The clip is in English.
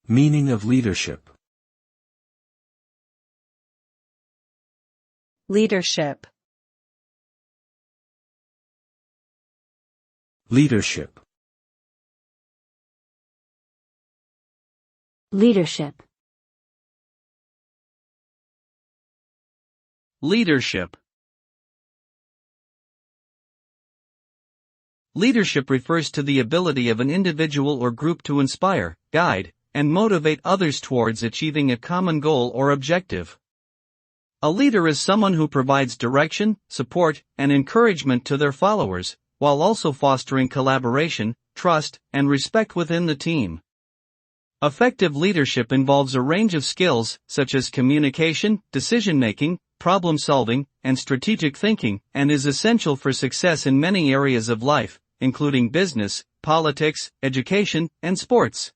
Meaning of leadership. Leadership. Leadership. Leadership. Leadership. Leadership refers to the ability of an individual or group to inspire, guide, and motivate others towards achieving a common goal or objective. A leader is someone who provides direction, support, and encouragement to their followers, while also fostering collaboration, trust, and respect within the team. Effective leadership involves a range of skills, such as communication, decision-making, problem-solving, and strategic thinking, and is essential for success in many areas of life, including business, politics, education, and sports.